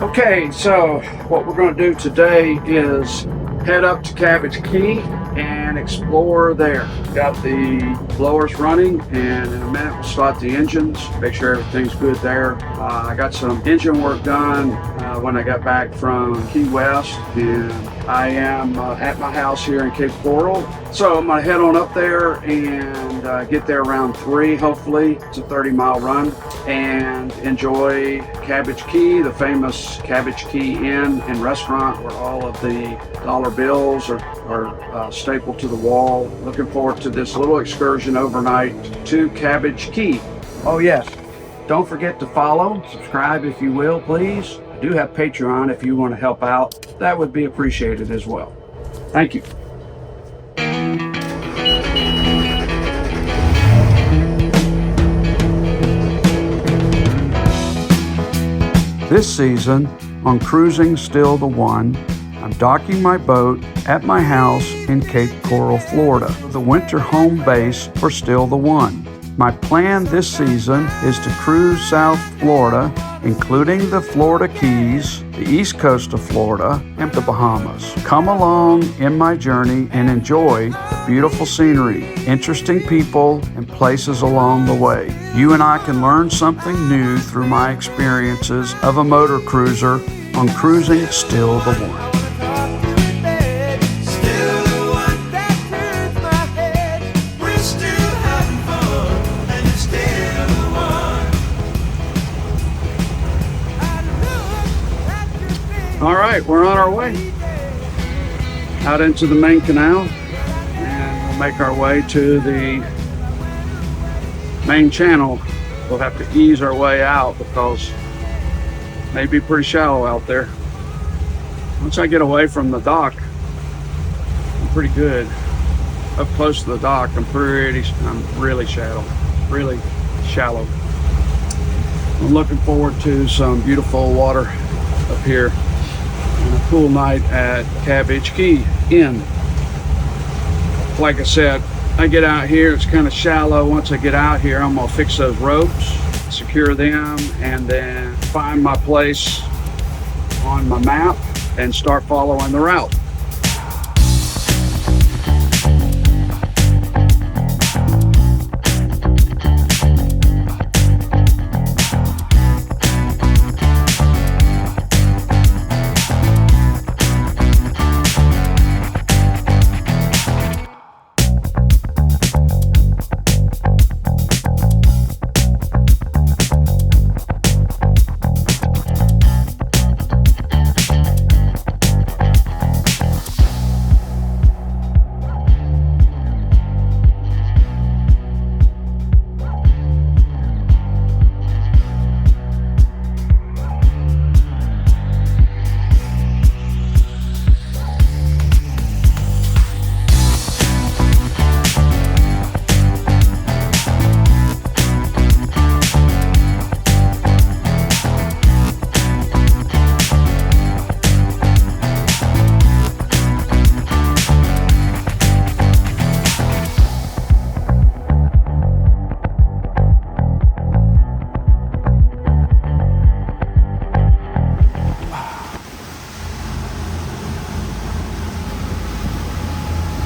Okay, so what we're going to do today is head up to Cabbage Key and explore there. Got the blowers running, and in a minute we'll start the engines, make sure everything's good there. I got some engine work done when I got back from Key West, and I am at my house here in Cape Coral. So I'm going to head on up there and get there around 3, hopefully. It's a 30-mile run, and enjoy Cabbage Key, the famous Cabbage Key Inn and restaurant where all of the dollar bills are stapled to the wall. Looking forward to this little excursion overnight to Cabbage Key. Oh yes, don't forget to follow, subscribe if you will, please. I do have Patreon if you want to help out. That would be appreciated as well. Thank you. This season on Cruising Still the One, I'm docking my boat at my house in Cape Coral, Florida, the winter home base for Still the One. My plan this season is to cruise South Florida, including the Florida Keys, the east coast of Florida, and the Bahamas. Come along in my journey and enjoy the beautiful scenery, interesting people, and places along the way. You and I can learn something new through my experiences of a motor cruiser on Cruising Still the One. All right, we're on our way out into the main canal, and we'll make our way to the main channel. We'll have to ease our way out because it may be pretty shallow out there. Once I get away from the dock, I'm pretty good. Up close to the dock, I'm really shallow, really shallow. I'm looking forward to some beautiful water up here. A cool night at Cabbage Key Inn. Like I said, I get out here, it's kind of shallow. Once I get out here, I'm gonna fix those ropes, secure them, and then find my place on my map and start following the route.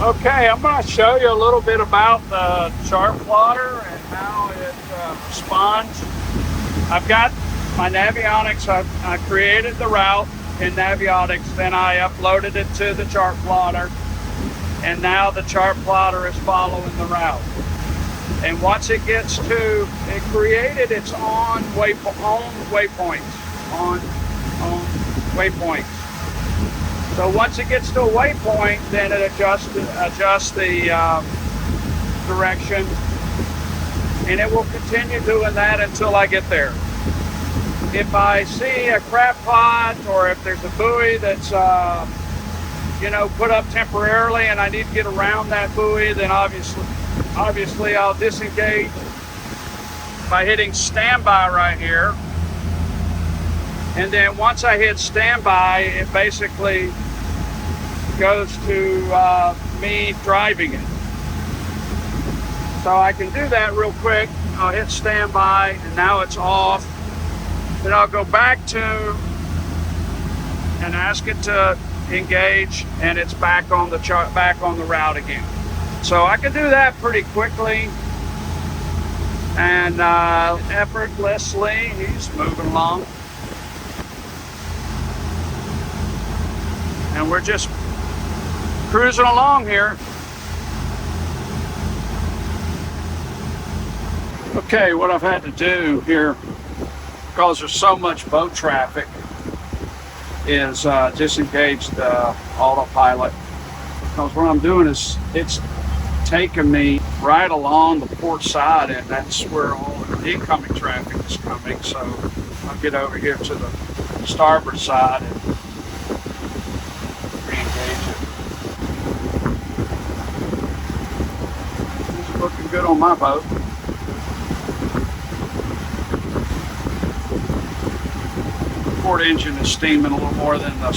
Okay, I'm going to show you a little bit about the chart plotter and how it responds. I've got my Navionics. I created the route in Navionics, then I uploaded it to the chart plotter, and now the chart plotter is following the route. And once it gets to, it created its own waypoints. So once it gets to a waypoint, then it adjusts the direction, and it will continue doing that until I get there. If I see a crab pot, or if there's a buoy that's put up temporarily and I need to get around that buoy, then obviously I'll disengage by hitting standby right here. And then once I hit standby, it basically goes to me driving it. So I can do that real quick. I'll hit standby, and now it's off. Then I'll go back to and ask it to engage, and it's back on the route again. So I can do that pretty quickly and effortlessly. He's moving along, and we're just cruising along here. Okay, what I've had to do here, because there's so much boat traffic, is disengage the autopilot, because what I'm doing is it's taking me right along the port side, and that's where all the incoming traffic is coming. So I'll get over here to the starboard side and re-engage it. This is looking good on my boat. Port engine is steaming a little more than the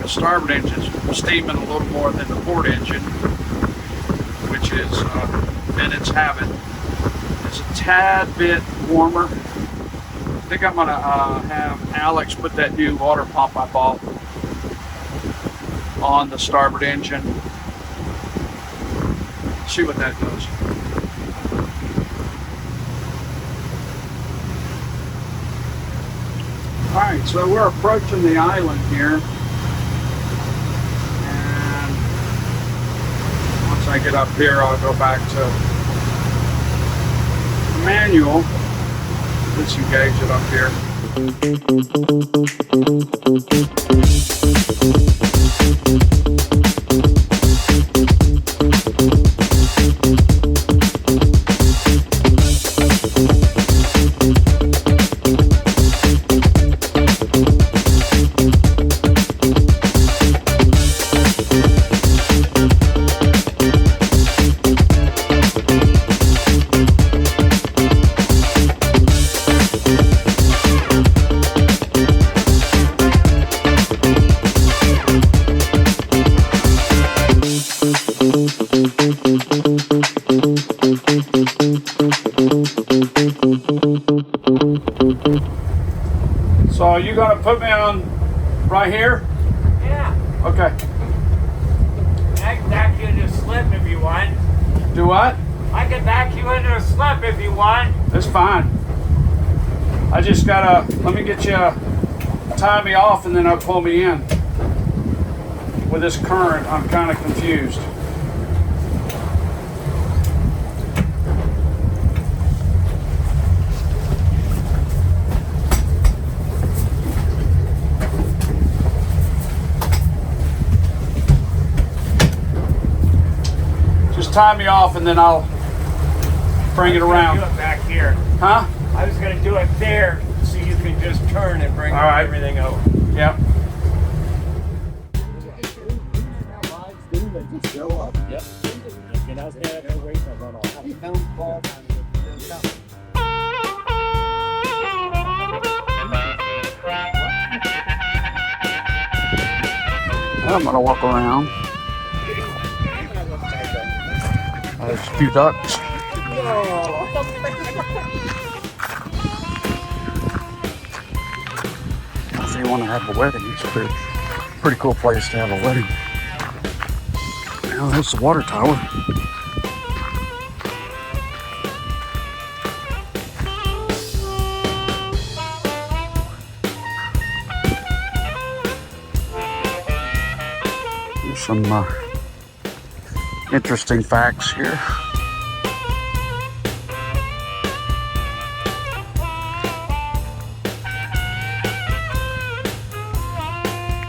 starboard engine is steaming a little more than the port engine, which is in its habit. It's a tad bit warmer. I think I'm gonna have Alex put that new water pump I bought on the starboard engine. See what that does. All right, so we're approaching the island here, and once I get up here, I'll go back to the manual. Disengage it up here. So you gonna put me on right here? Yeah. Okay. I can back you into a slip if you want. Do what? I can back you into a slip if you want. That's fine. I just gotta, let me get you, tie me off and then I'll pull me in. With this current, I'm kind of confused. Tie me off and then I'll bring it around. Do it back here. Huh? I was going to do it there so you can just turn and bring everything over. Yep. Yep. I'm gonna walk around. There's a few ducks. If you want to have a wedding, it's a pretty cool place to have a wedding. Now there's the water tower. There's some interesting facts here.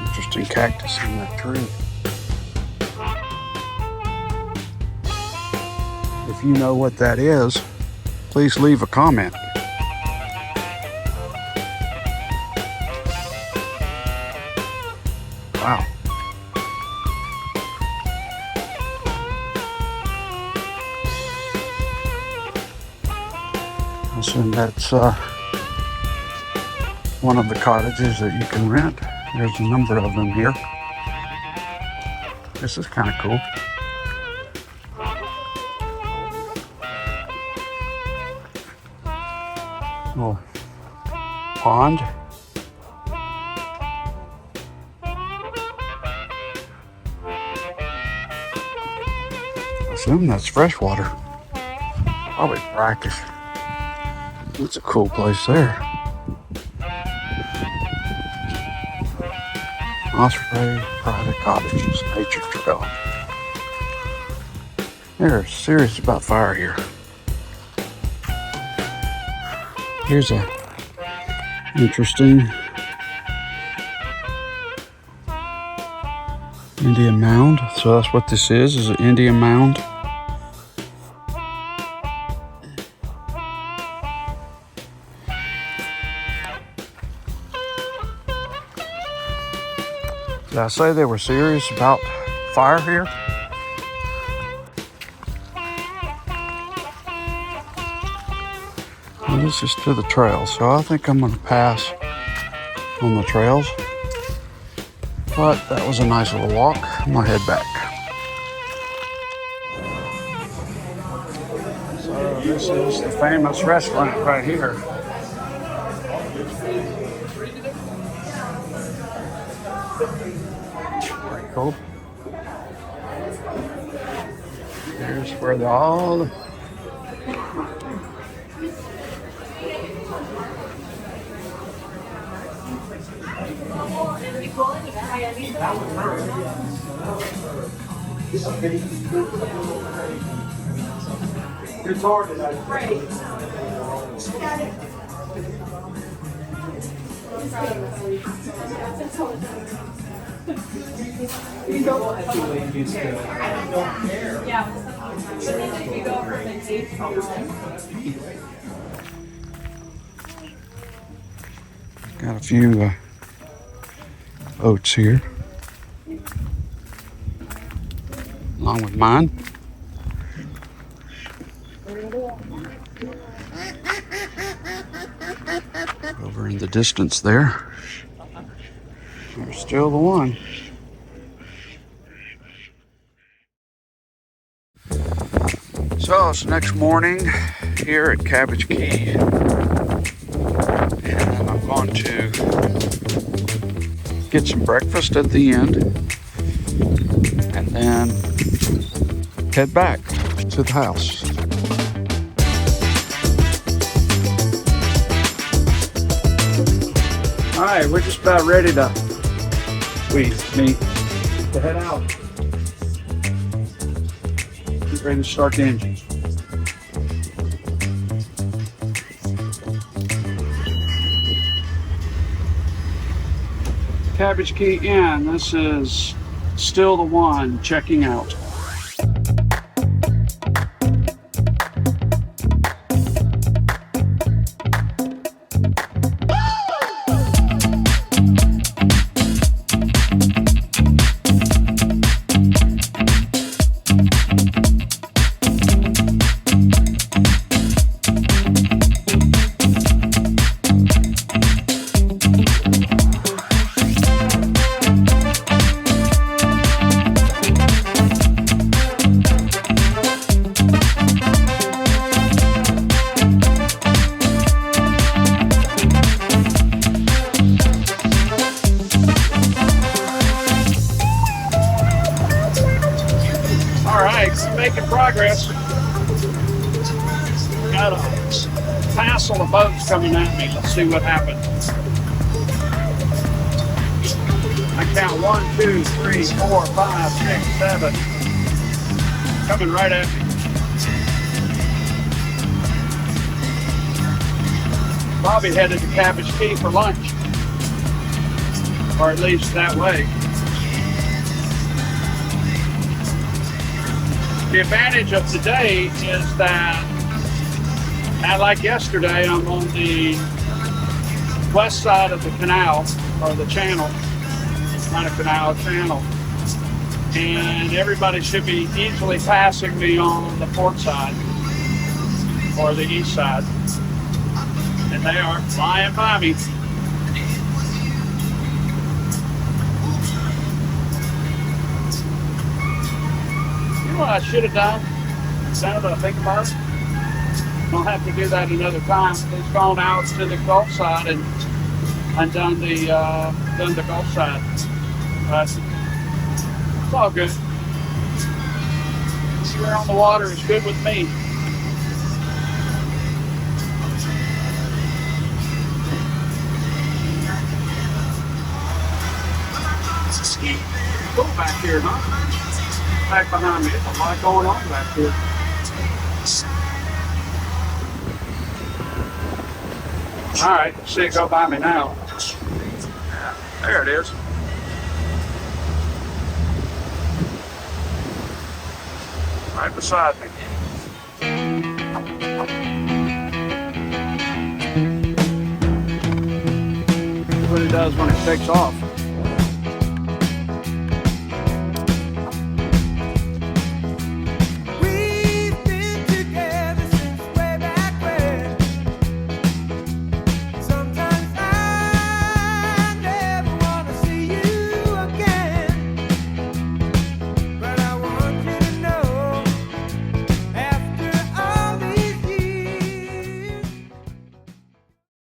Interesting cactus in that tree. If you know what that is, please leave a comment. Wow. And that's one of the cottages that you can rent. There's a number of them here. This is kind of cool. Little pond. assume that's fresh water. Probably brackish. It's a cool place there. Osprey Private Cottages Nature Trail. They're serious about fire here. Here's a interesting Indian mound. So that's what this is an Indian mound. Did I say they were serious about fire here? Well, this is to the trail, so I think I'm going to pass on the trails. But that was a nice little walk. I'm going to head back. So this is the famous restaurant right here. Pretty cool. Here's where all It's hard tonight. got a few oats here, along with mine. Over in the distance there, there's still the one. So it's next morning here at Cabbage Key, and I'm going to get some breakfast at the end and then head back to the house. All right, we're just about ready to head out. Get ready to start the engine. Cabbage Key Inn. This is still the one checking out. Making progress. Got a tassel of boats coming at me. Let's see what happens. I count 1, 2, 3, 4, 5, 6, 7. Coming right at me. Bobby headed to Cabbage Key for lunch. Or at least that way. The advantage of today is that, and like yesterday, I'm on the west side of the canal, or the channel, not a canal, a channel, and everybody should be easily passing me on the port side, or the east side, and they are flying by me. You know what I should have done? Now that I think about it, I'll have to do that another time. It's gone out to the Gulf side and done the Gulf side. But it's all good. Anywhere on the water is good with me. Go back here, huh? Back behind me. There's a lot going on back here. All right, see it go by me now. Yeah, there it is. Right beside me. What it does when it takes off.